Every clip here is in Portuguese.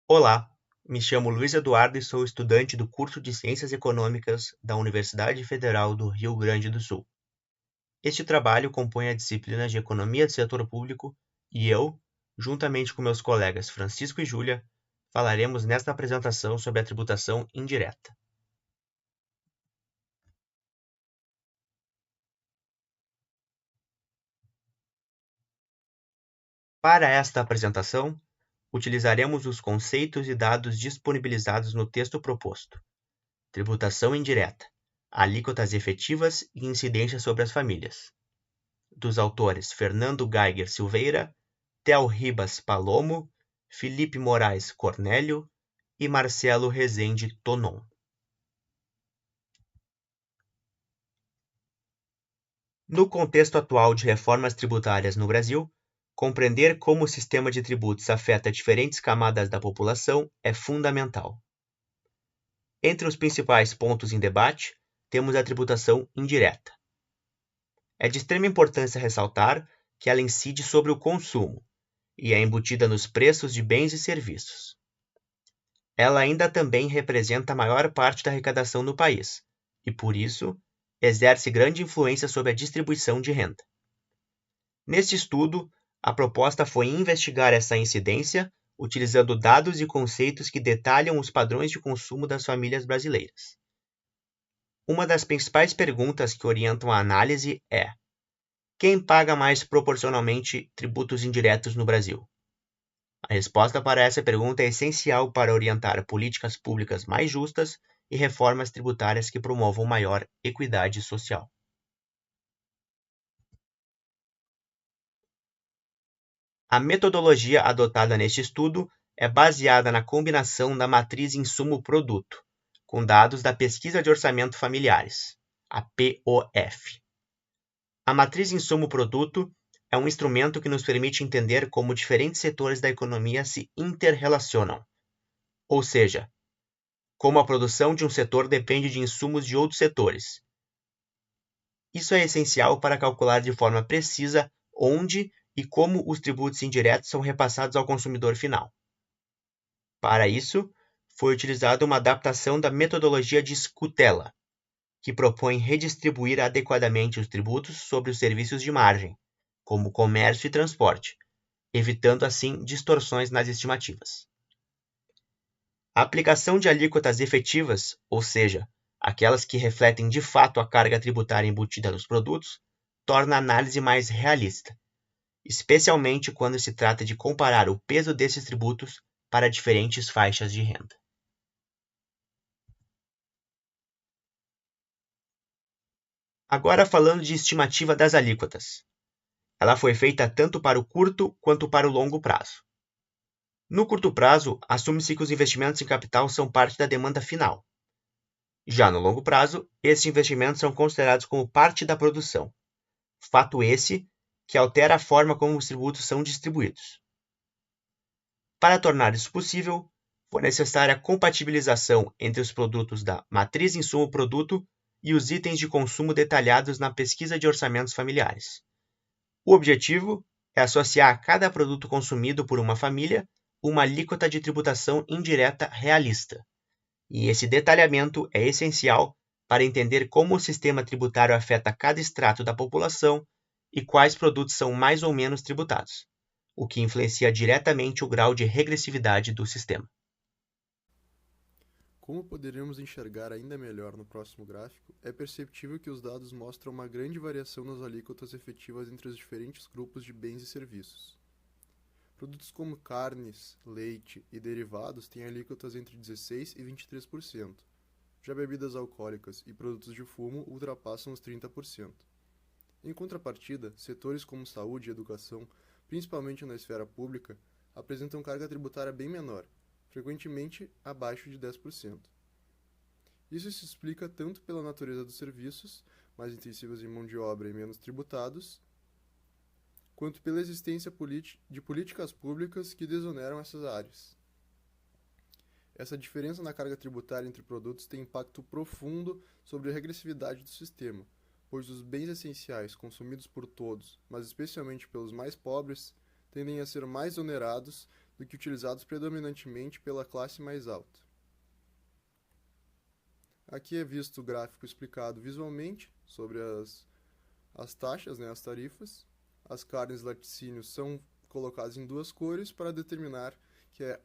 Olá, me chamo Luiz Eduardo e sou estudante do curso de Ciências Econômicas da Universidade Federal do Rio Grande do Sul. Este trabalho compõe a disciplina de Economia do Setor Público e eu, juntamente com meus colegas Francisco e Júlia, falaremos nesta apresentação sobre a tributação indireta. Para esta apresentação, utilizaremos os conceitos e dados disponibilizados no texto proposto: tributação indireta, alíquotas efetivas e incidência sobre as famílias, dos autores Fernando Geiger Silveira, Theo Ribas Palomo, Felipe Moraes Cornélio e Marcelo Rezende Tonon. No contexto atual de reformas tributárias no Brasil, compreender como o sistema de tributos afeta diferentes camadas da população é fundamental. Entre os principais pontos em debate, temos a tributação indireta. É de extrema importância ressaltar que ela incide sobre o consumo e é embutida nos preços de bens e serviços. Ela ainda também representa a maior parte da arrecadação no país e, por isso, exerce grande influência sobre a distribuição de renda. Neste estudo, a proposta foi investigar essa incidência utilizando dados e conceitos que detalham os padrões de consumo das famílias brasileiras. Uma das principais perguntas que orientam a análise é: quem paga mais proporcionalmente tributos indiretos no Brasil? A resposta para essa pergunta é essencial para orientar políticas públicas mais justas e reformas tributárias que promovam maior equidade social. A metodologia adotada neste estudo é baseada na combinação da matriz insumo-produto, com dados da Pesquisa de Orçamento Familiares, a POF. A matriz insumo-produto é um instrumento que nos permite entender como diferentes setores da economia se interrelacionam, ou seja, como a produção de um setor depende de insumos de outros setores. Isso é essencial para calcular de forma precisa onde e como os tributos indiretos são repassados ao consumidor final. Para isso, foi utilizada uma adaptação da metodologia de Scutella, que propõe redistribuir adequadamente os tributos sobre os serviços de margem, como comércio e transporte, evitando assim distorções nas estimativas. A aplicação de alíquotas efetivas, ou seja, aquelas que refletem de fato a carga tributária embutida nos produtos, torna a análise mais realista, especialmente quando se trata de comparar o peso desses tributos para diferentes faixas de renda. Agora falando de estimativa das alíquotas. Ela foi feita tanto para o curto quanto para o longo prazo. No curto prazo, assume-se que os investimentos em capital são parte da demanda final. Já no longo prazo, esses investimentos são considerados como parte da produção. Fato esse que altera a forma como os tributos são distribuídos. Para tornar isso possível, foi necessária a compatibilização entre os produtos da matriz insumo-produto e os itens de consumo detalhados na pesquisa de orçamentos familiares. O objetivo é associar a cada produto consumido por uma família uma alíquota de tributação indireta realista. E esse detalhamento é essencial para entender como o sistema tributário afeta cada extrato da população e quais produtos são mais ou menos tributados, o que influencia diretamente o grau de regressividade do sistema. Como poderemos enxergar ainda melhor no próximo gráfico, é perceptível que os dados mostram uma grande variação nas alíquotas efetivas entre os diferentes grupos de bens e serviços. Produtos como carnes, leite e derivados têm alíquotas entre 16% e 23%. Já bebidas alcoólicas e produtos de fumo ultrapassam os 30%. Em contrapartida, setores como saúde e educação, principalmente na esfera pública, apresentam carga tributária bem menor, frequentemente abaixo de 10%. Isso se explica tanto pela natureza dos serviços, mais intensivos em mão de obra e menos tributados, quanto pela existência de políticas públicas que desoneram essas áreas. Essa diferença na carga tributária entre produtos tem impacto profundo sobre a regressividade do sistema, pois os bens essenciais consumidos por todos, mas especialmente pelos mais pobres, tendem a ser mais onerados do que utilizados predominantemente pela classe mais alta. Aqui é visto o gráfico explicado visualmente sobre as taxas, as tarifas. As carnes e laticínios são colocadas em duas cores para determinar que é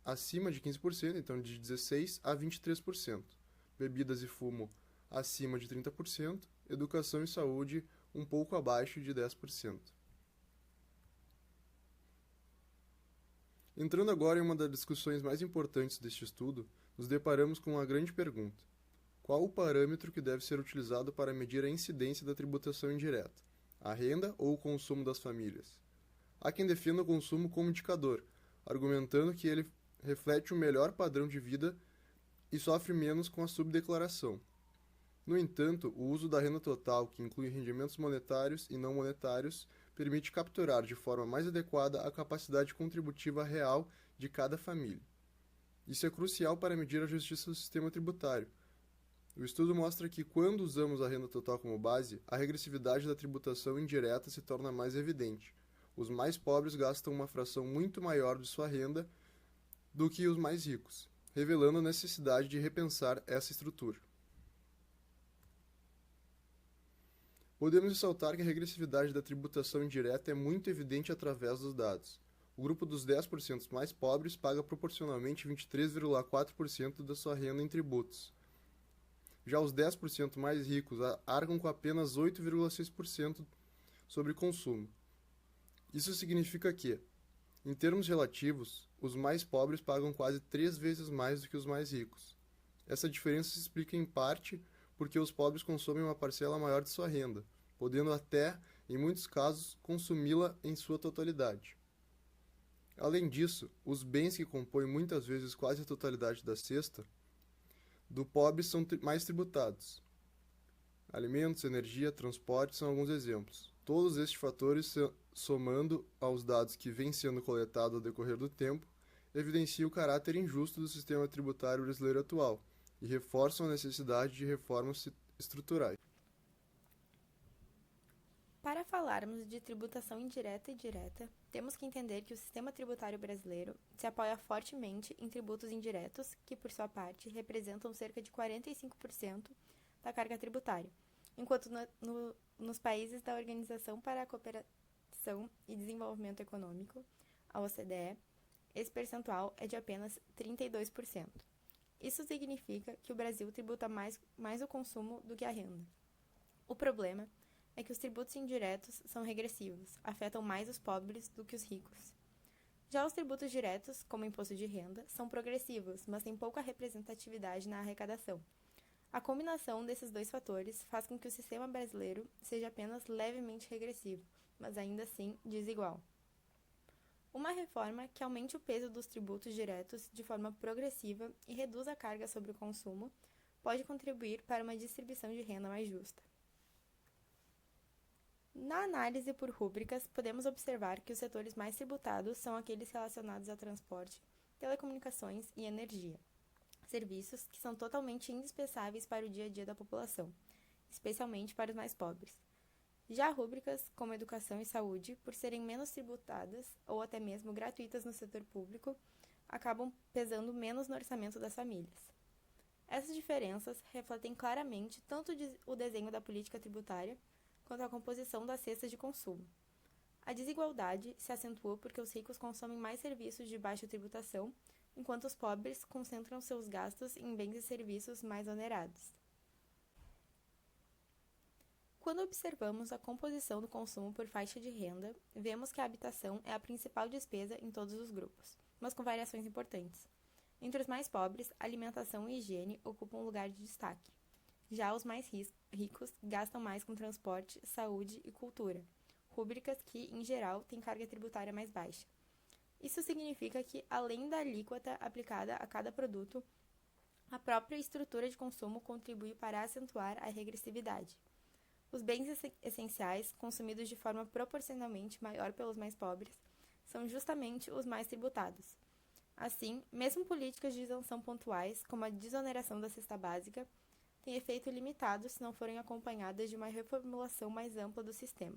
acima de 15%, então de 16% a 23%. Bebidas e fumo acima de 30%, educação e saúde um pouco abaixo de 10%. Entrando agora em uma das discussões mais importantes deste estudo, nos deparamos com uma grande pergunta. Qual o parâmetro que deve ser utilizado para medir a incidência da tributação indireta? A renda ou o consumo das famílias? Há quem defenda o consumo como indicador, argumentando que ele reflete um melhor padrão de vida e sofre menos com a subdeclaração. No entanto, o uso da renda total, que inclui rendimentos monetários e não monetários, permite capturar de forma mais adequada a capacidade contributiva real de cada família. Isso é crucial para medir a justiça do sistema tributário. O estudo mostra que, quando usamos a renda total como base, a regressividade da tributação indireta se torna mais evidente. Os mais pobres gastam uma fração muito maior de sua renda do que os mais ricos, revelando a necessidade de repensar essa estrutura. Podemos ressaltar que a regressividade da tributação indireta é muito evidente através dos dados. O grupo dos 10% mais pobres paga proporcionalmente 23,4% da sua renda em tributos. Já os 10% mais ricos arcam com apenas 8,6% sobre consumo. Isso significa que, em termos relativos, os mais pobres pagam quase 3 vezes mais do que os mais ricos. Essa diferença se explica em parte porque os pobres consomem uma parcela maior de sua renda, podendo até, em muitos casos, consumi-la em sua totalidade. Além disso, os bens que compõem muitas vezes quase a totalidade da cesta do pobre são mais tributados. Alimentos, energia, transporte são alguns exemplos. Todos estes fatores, somando aos dados que vêm sendo coletados ao decorrer do tempo, evidenciam o caráter injusto do sistema tributário brasileiro atual e reforçam a necessidade de reformas estruturais. Para falarmos de tributação indireta e direta, temos que entender que o sistema tributário brasileiro se apoia fortemente em tributos indiretos, que, por sua parte, representam cerca de 45% da carga tributária, enquanto nos países da Organização para a Cooperação e Desenvolvimento Econômico, a OCDE, esse percentual é de apenas 32%. Isso significa que o Brasil tributa mais o consumo do que a renda. O problema é que os tributos indiretos são regressivos, afetam mais os pobres do que os ricos. Já os tributos diretos, como o imposto de renda, são progressivos, mas têm pouca representatividade na arrecadação. A combinação desses dois fatores faz com que o sistema brasileiro seja apenas levemente regressivo, mas ainda assim desigual. Uma reforma que aumente o peso dos tributos diretos de forma progressiva e reduza a carga sobre o consumo pode contribuir para uma distribuição de renda mais justa. Na análise por rúbricas, podemos observar que os setores mais tributados são aqueles relacionados a transporte, telecomunicações e energia, serviços que são totalmente indispensáveis para o dia a dia da população, especialmente para os mais pobres. Já rúbricas como educação e saúde, por serem menos tributadas ou até mesmo gratuitas no setor público, acabam pesando menos no orçamento das famílias. Essas diferenças refletem claramente tanto o desenho da política tributária quanto a composição das cestas de consumo. A desigualdade se acentua porque os ricos consomem mais serviços de baixa tributação, enquanto os pobres concentram seus gastos em bens e serviços mais onerados. Quando observamos a composição do consumo por faixa de renda, vemos que a habitação é a principal despesa em todos os grupos, mas com variações importantes. Entre os mais pobres, alimentação e higiene ocupam um lugar de destaque. Já os mais ricos gastam mais com transporte, saúde e cultura, rúbricas que, em geral, têm carga tributária mais baixa. Isso significa que, além da alíquota aplicada a cada produto, a própria estrutura de consumo contribui para acentuar a regressividade. Os bens essenciais, consumidos de forma proporcionalmente maior pelos mais pobres, são justamente os mais tributados. Assim, mesmo políticas de isenção pontuais, como a desoneração da cesta básica, têm efeito limitado se não forem acompanhadas de uma reformulação mais ampla do sistema.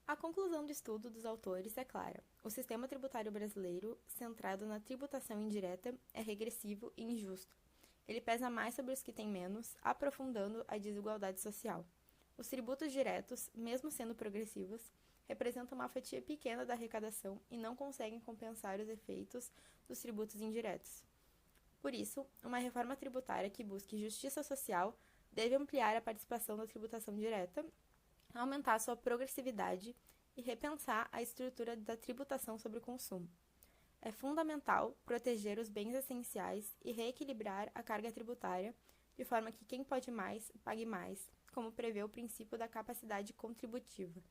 A conclusão do estudo dos autores é clara. O sistema tributário brasileiro, centrado na tributação indireta, é regressivo e injusto. Ele pesa mais sobre os que têm menos, aprofundando a desigualdade social. Os tributos diretos, mesmo sendo progressivos, representam uma fatia pequena da arrecadação e não conseguem compensar os efeitos dos tributos indiretos. Por isso, uma reforma tributária que busque justiça social deve ampliar a participação da tributação direta, aumentar sua progressividade e repensar a estrutura da tributação sobre o consumo. É fundamental proteger os bens essenciais e reequilibrar a carga tributária, de forma que quem pode mais, pague mais, como prevê o princípio da capacidade contributiva.